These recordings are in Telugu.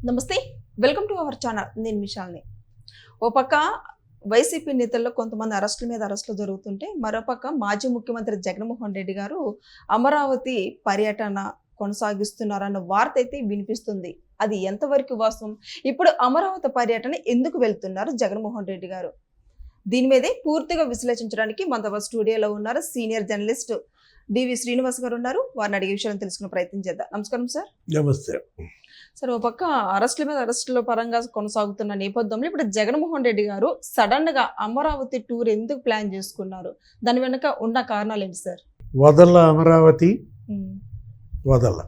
నమస్తే, వెల్కమ్ టు అవర్ ఛానల్. నేను మిషాల్ని. ఓ పక్క వైసీపీ నేతల్లో కొంతమంది అరెస్టుల మీద అరెస్టులు జరుగుతుంటే, మరోపక్క మాజీ ముఖ్యమంత్రి జగన్మోహన్ రెడ్డి గారు అమరావతి పర్యటన కొనసాగిస్తున్నారన్న వార్త అయితే వినిపిస్తుంది. అది ఎంతవరకు వాస్తవం? ఇప్పుడు అమరావతి పర్యటన ఎందుకు వెళ్తున్నారు జగన్మోహన్ రెడ్డి గారు? దీని మీదే పూర్తిగా విశ్లేషించడానికి మన స్టూడియోలో ఉన్నారు సీనియర్ జర్నలిస్ట్ డివి శ్రీనివాస్ గారు ఉన్నారు. వారిని అడిగే విషయాలను తెలుసుకునే ప్రయత్నం చేద్దాం. నమస్కారం సార్. నమస్తే సార్, ఒక పక్క అరెస్టుల మీద అరెస్టుల పరంగా కొనసాగుతున్న నేపథ్యంలో ఇప్పుడు జగన్మోహన్ రెడ్డి గారు సడన్ గా అమరావతి టూర్ ఎందుకు ప్లాన్ చేసుకున్నారు? దాని వెనుక ఉన్న కారణాలు ఏంటి సార్? వదల అమరావతి, వదల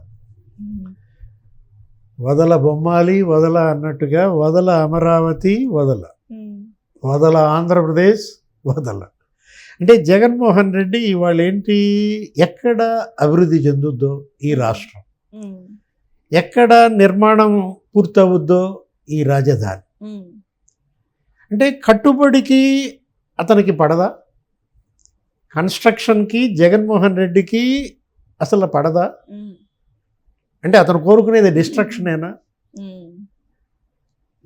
వదల బొమ్మాలి, వదల అన్నట్టుగా వదల అమరావతి, వదల వదల ఆంధ్రప్రదేశ్, వదల అంటే జగన్మోహన్ రెడ్డి ఇవాళ ఏంటి, ఎక్కడ అభివృద్ధి చెందుద్దో ఈ రాష్ట్రం, ఎక్కడ నిర్మాణం పూర్తవుద్దో ఈ రాజధాని, అంటే కట్టుబడికి అతనికి పడదా, కన్స్ట్రక్షన్కి జగన్మోహన్ రెడ్డికి అసలు పడదా, అంటే అతను కోరుకునేది డిస్ట్రక్షనేనా?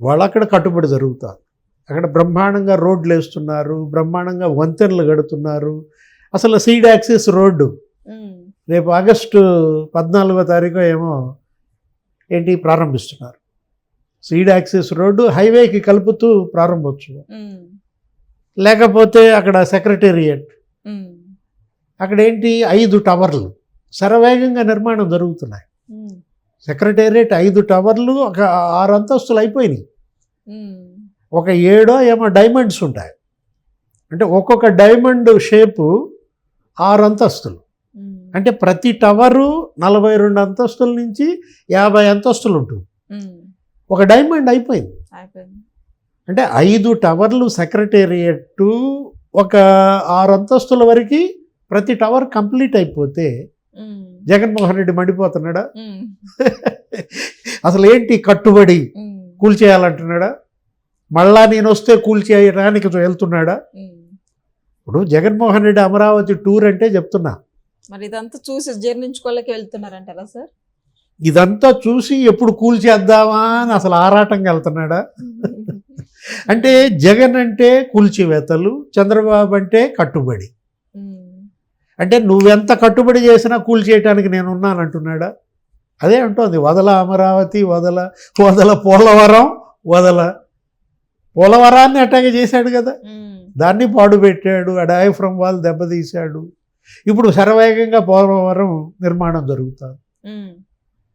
వాళ్ళు అక్కడ కట్టుబడి జరుగుతారు, అక్కడ బ్రహ్మాండంగా రోడ్లు వేస్తున్నారు, బ్రహ్మాండంగా వంతెనలు కడుతున్నారు. అసలు సీడ్ యాక్సిస్ రోడ్డు రేపు ఆగస్టు 14వ తారీఖు ఏమో ఏంటి ప్రారంభిస్తున్నారు. సీడ్ యాక్సిస్ రోడ్డు హైవేకి కలుపుతూ ప్రారంభోత్సవం. లేకపోతే అక్కడ సెక్రటేరియట్, అక్కడ ఏంటి 5 టవర్లు శరవేగంగా నిర్మాణం జరుగుతున్నాయి. సెక్రటేరియట్ 5 టవర్లు ఒక 6 అంతస్తులు అయిపోయినాయి. ఒక 7 ఏమో డైమండ్స్ ఉంటాయి, అంటే ఒక్కొక్క డైమండ్ షేపు 6 అంతస్తులు, అంటే ప్రతి టవరు 42 అంతస్తుల నుంచి 50 అంతస్తులు ఉంటుంది. ఒక డైమండ్ అయిపోయింది. అంటే 5 టవర్లు సెక్రటేరియట్, ఒక 6 అంతస్తుల వరకు ప్రతి టవర్ కంప్లీట్ అయిపోతే జగన్మోహన్ రెడ్డి మండిపోతున్నాడా? అసలు ఏంటి కట్టుబడి కూల్చేయాలంటున్నాడా? మళ్ళా నేను వస్తే కూల్చేయడానికి వెళ్తున్నాడా? ఇప్పుడు జగన్మోహన్ రెడ్డి అమరావతి టూర్ అంటే చెప్తున్నా, మరి ఇదంతా చూసి జీర్ణించుకోలేక వెళ్తున్నారంటారా సార్? ఇదంతా చూసి ఎప్పుడు కూల్చేద్దామా అని అసలు ఆరాటంగా వెళ్తున్నాడా? అంటే జగన్ అంటే కూల్చివేతలు, చంద్రబాబు అంటే కట్టుబడి. అంటే నువ్వెంత కట్టుబడి చేసినా కూల్చేయటానికి నేనున్నాను అంటున్నాడా? అదే అంటోంది, వదల అమరావతి, వదల వదల పోలవరం, వదల. పోలవరాన్ని అట్టాగే చేశాడు కదా, దాన్ని పాడుపెట్టాడు, ఆ డయాఫ్రమ్ వాల్ దెబ్బతీశాడు. ఇప్పుడు శరవేగంగా పోలవరం నిర్మాణం జరుగుతుంది.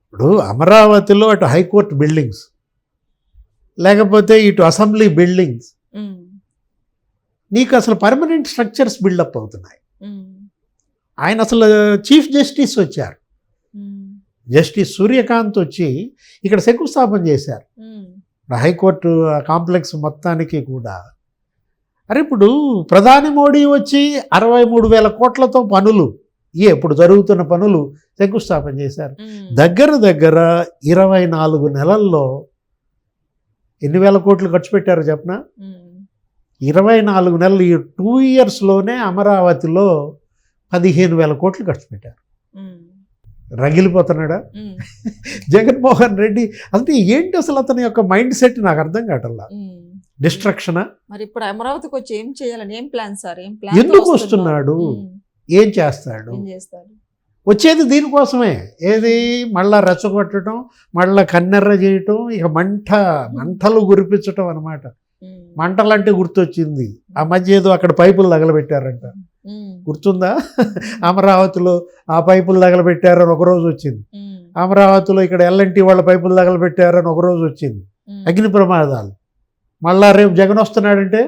ఇప్పుడు అమరావతిలో అటు హైకోర్టు బిల్డింగ్స్, లేకపోతే ఇటు అసెంబ్లీ బిల్డింగ్స్, నీకు అసలు పర్మనెంట్ స్ట్రక్చర్స్ బిల్డప్ అవుతున్నాయి. ఆయన అసలు చీఫ్ జస్టిస్ వచ్చారు, జస్టిస్ సూర్యకాంత్ వచ్చి ఇక్కడ శంకుస్థాపన చేశారు హైకోర్టు కాంప్లెక్స్ మొత్తానికి కూడా. అరే ఇప్పుడు ప్రధాని మోడీ వచ్చి 63,000 కోట్లతో పనులు, ఇప్పుడు జరుగుతున్న పనులు శంకుస్థాపన చేశారు. దగ్గర 24 నెలల్లో ఎన్ని వేల కోట్లు ఖర్చు పెట్టారు చెప్పనా? 24 నెలలు, ఈ 2 ఇయర్స్లోనే అమరావతిలో 15,000 కోట్లు ఖర్చు పెట్టారు. రగిలిపోతున్నాడా జగన్మోహన్ రెడ్డి? అంటే ఏంటి అసలు అతని యొక్క మైండ్ సెట్ నాకు అర్థం కావట్లా. డిస్ట్రక్షనా? మరి ఇప్పుడు అమరావతికి వచ్చి ఏం చేయాలని ఏం ప్లాన్ సార్? ఏం ప్లాన్? ఎందుకు వస్తున్నాడు? ఏం చేస్తాడు? వచ్చేది దీనికోసమే. ఏది మళ్ళా రెచ్చగొట్టడం, మళ్ళా కన్నెర్ర చేయటం, ఇక మంటలు గురిపించటం అనమాట. మంటలంటే గుర్తొచ్చింది, ఆ మధ్య ఏదో అక్కడ పైపులు తగలబెట్టారంట, గుర్తుందా? అమరావతిలో ఆ పైపులు తగలబెట్టారని ఒకరోజు వచ్చింది. అమరావతిలో ఇక్కడ ఎల్ఎన్టీ వాళ్ళ పైపులు తగలబెట్టారని ఒకరోజు వచ్చింది. అగ్ని ప్రమాదాలు. మళ్ళా రేపు జగన్ వస్తున్నాడంటే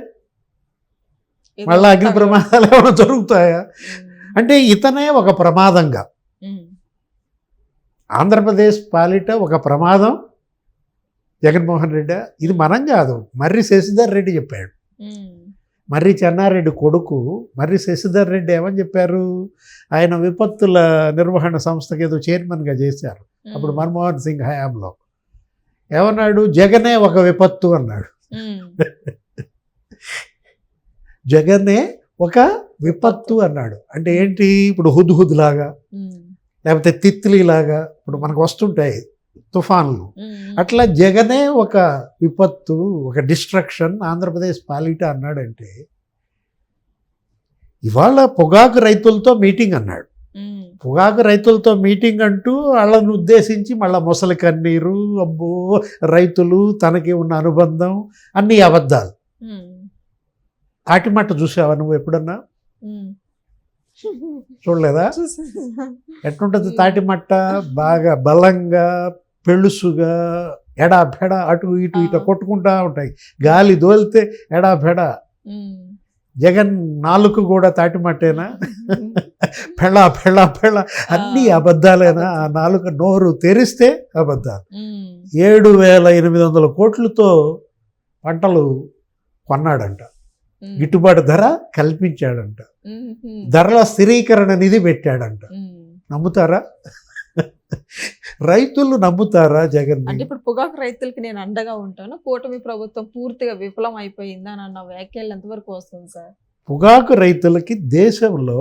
మళ్ళా అగ్ని ప్రమాదాలు ఏమైనా జరుగుతాయా? అంటే ఇతనే ఒక ప్రమాదంగా, ఆంధ్రప్రదేశ్ పాలిట ఒక ప్రమాదం జగన్మోహన్ రెడ్డి. ఇది మనం కాదు, మర్రి శశిధర్ రెడ్డి చెప్పాడు. మర్రి చెన్నారెడ్డి కొడుకు మర్రి శశిధర్ రెడ్డి ఏమని చెప్పారు? ఆయన విపత్తుల నిర్వహణ సంస్థకి ఏదో చైర్మన్గా చేశారు అప్పుడు మన్మోహన్ సింగ్ హయాంలో. ఏమన్నాడు? జగనే ఒక విపత్తు అన్నాడు. జగనే ఒక విపత్తు అన్నాడు. అంటే ఏంటి? ఇప్పుడు హుద్హుద్ లాగా, లేకపోతే తిత్లీ లాగా ఇప్పుడు మనకు వస్తుంటాయి తుఫాన్లు. అట్లా జగనే ఒక విపత్తు, ఒక డిస్ట్రక్షన్ ఆంధ్రప్రదేశ్ పాలిట అన్నాడంటే, ఇవాళ పొగాకు రైతులతో మీటింగ్ అన్నాడు. పొగాకు రైతులతో మీటింగ్ అంటూ వాళ్ళను ఉద్దేశించి మళ్ళీ మొసలి కన్నీరు, అబ్బో రైతులు తనకి ఉన్న అనుబంధం, అన్నీ అబద్ధాలు. తాటిమట్ట చూసావా నువ్వు ఎప్పుడన్నా? చూడలేదా? ఎట్లుంటుంది తాటిమట్ట? బాగా బలంగా, పెళుసుగా, ఎడాపెడ అటు ఇటు ఇటు కొట్టుకుంటా ఉంటాయి. గాలి దోలితే ఎడాపెడ. జగన్ నాలుగు కూడా తాటిమట్టేనా? పెళ్ళ పెళ్ళ పెళ్ళ అన్నీ అబద్ధాలేనా? ఆ నాలుగు నోరు తెరిస్తే అబద్ధాలు. 7,800 కోట్లతో పంటలు కొన్నాడంట, గిట్టుబాటు ధర కల్పించాడంట, ధరల స్థిరీకరణ నిధి పెట్టాడంట. నమ్ముతారా? రైతులు నమ్ముతారా జగన్? అంటే ఇప్పుడు పొగాకు రైతులకి నేను అండగా ఉంటాను, కూటమి ప్రభుత్వం పూర్తిగా విఫలం అయిపోయింది అని అన్న వ్యాఖ్యలు ఎంతవరకు వస్తుంది సార్? పొగాకు రైతులకి దేశంలో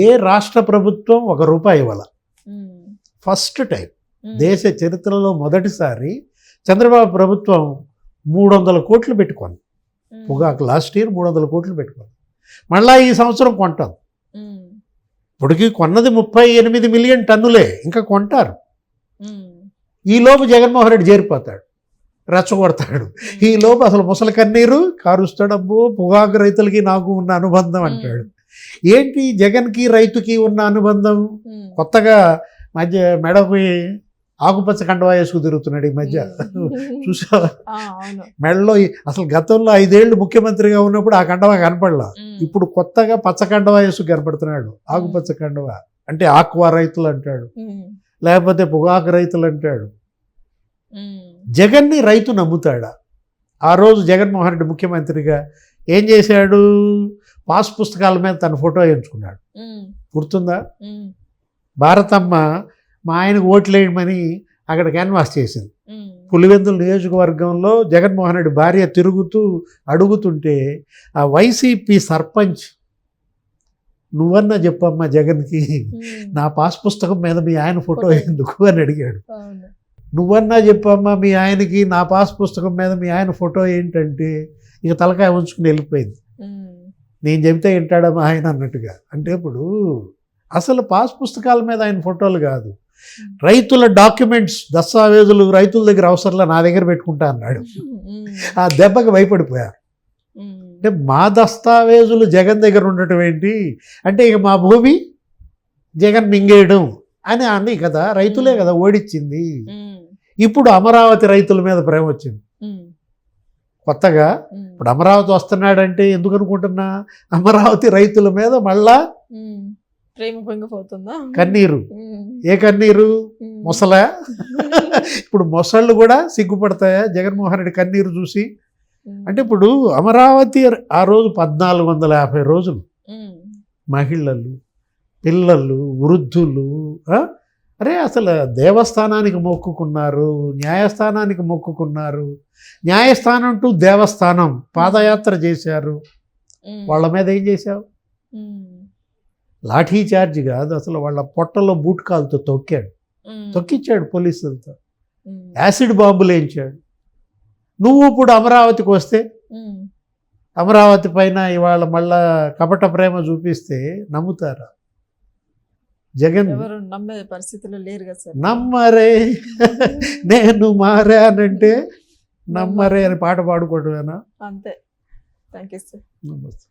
ఏ రాష్ట్ర ప్రభుత్వం ₹1 ఇవ్వాల. ఫస్ట్ టైం దేశ చరిత్రలో మొదటిసారి చంద్రబాబు ప్రభుత్వం 300 కోట్లు పెట్టుకుంది పొగాకు. లాస్ట్ ఇయర్ 300 కోట్లు పెట్టుకుంది. మళ్ళీ ఈ సంవత్సరం కొంటాం. ఇప్పటికీ కొన్నది 38 మిలియన్ టన్నులే, ఇంకా కొంటారు. ఈలోపు జగన్మోహన్ రెడ్డి చేరిపోతాడు, రెచ్చగొడతాడు. ఈలోపు అసలు ముసలి కన్నీరు కారుస్తాడు. అబ్బో పొగాకు రైతులకి నాకు ఉన్న అనుబంధం అంటాడు. ఏంటి జగన్కి రైతుకి ఉన్న అనుబంధం? కొత్తగా మధ్య మెడకి ఆకుపచ్చ కండవా వేసుకు తిరుగుతున్నాడు ఈ మధ్య, చూసావా? మెడలో అసలు గతంలో 5 ఏళ్ళు ముఖ్యమంత్రిగా ఉన్నప్పుడు ఆ కండవా కనపడలా. ఇప్పుడు కొత్తగా పచ్చ కండవా వేసుకు కనపడుతున్నాడు, ఆకుపచ్చ కండవా. అంటే ఆక్వా రైతులు అంటాడు, లేకపోతే పొగాకు రైతులు అంటాడు. జగన్ని రైతు నమ్ముతాడా? ఆ రోజు జగన్మోహన్ రెడ్డి ముఖ్యమంత్రిగా ఏం చేశాడు? పాస్ పుస్తకాల మీద తన ఫోటో ఎంచుకున్నాడు, గుర్తుందా? భారతమ్మ మా ఆయనకు ఓట్లేయమని అక్కడ క్యాన్వాస్ చేసింది. పులివెందుల నియోజకవర్గంలో జగన్మోహన్ రెడ్డి భార్య తిరుగుతూ అడుగుతుంటే ఆ వైసీపీ సర్పంచ్, నువ్వన్నా చెప్పమ్మా జగన్కి, నా పాస్ పుస్తకం మీద మీ ఆయన ఫోటో ఎందుకు అని అడిగాడు. నువ్వన్నా చెప్పమ్మా మీ ఆయనకి, నా పాస్ పుస్తకం మీద మీ ఆయన ఫోటో ఏంటంటే ఇక తలకాయ ఉంచుకుని వెళ్ళిపోయింది. నేను చెబితే వింటాడా మా ఆయన అన్నట్టుగా. అంటే ఇప్పుడు అసలు పాస్ పుస్తకాల మీద ఆయన ఫోటోలు కాదు, రైతుల డాక్యుమెంట్స్, దస్తావేజులు రైతుల దగ్గర అవసరంలా నా దగ్గర పెట్టుకుంటా అన్నాడు. ఆ దెబ్బకి భయపడిపోయారు. అంటే మా దస్తావేజులు జగన్ దగ్గర ఉండటం ఏంటి అంటే, ఇక మా భూమి జగన్ మింగేయడం అని అన్నీ కదా, రైతులే కదా ఓడిచ్చింది. ఇప్పుడు అమరావతి రైతుల మీద ప్రేమ వచ్చింది కొత్తగా. ఇప్పుడు అమరావతి వస్తున్నాడంటే ఎందుకు అనుకుంటున్నా, అమరావతి రైతుల మీద మళ్ళా ప్రేమ పొంగిపోతుందా? కన్నీరు. ఏ కన్నీరు? మొసల. ఇప్పుడు మొసళ్ళు కూడా సిగ్గుపడతాయా జగన్మోహన్ రెడ్డి కన్నీరు చూసి? అంటే ఇప్పుడు అమరావతి ఆ రోజు 1450 రోజులు మహిళలు, పిల్లలు, వృద్ధులు అరే అసలు దేవస్థానానికి మొక్కుకున్నారు, న్యాయస్థానానికి మొక్కుకున్నారు. న్యాయస్థానం టు దేవస్థానం పాదయాత్ర చేశారు. వాళ్ళ మీద ఏం చేశావు? లాఠీ చార్జ్ కాదు, అసలు వాళ్ళ పొట్టలో బూట్కాలతో తొక్కిచ్చాడు పోలీసులతో, యాసిడ్ బాంబులు వేయించాడు. నువ్వు ఇప్పుడు అమరావతికి వస్తే అమరావతి పైన ఇవాళ మళ్ళా కపట ప్రేమ చూపిస్తే నమ్ముతారా? జగన్ నమ్మే పరిస్థితుల్లో లేరు కదా సార్. నమ్మరే నేను మారానంటే నమ్మరే అని పాట పాడుకోవడమేనా? అంతే. Thank you sir. నమస్తే.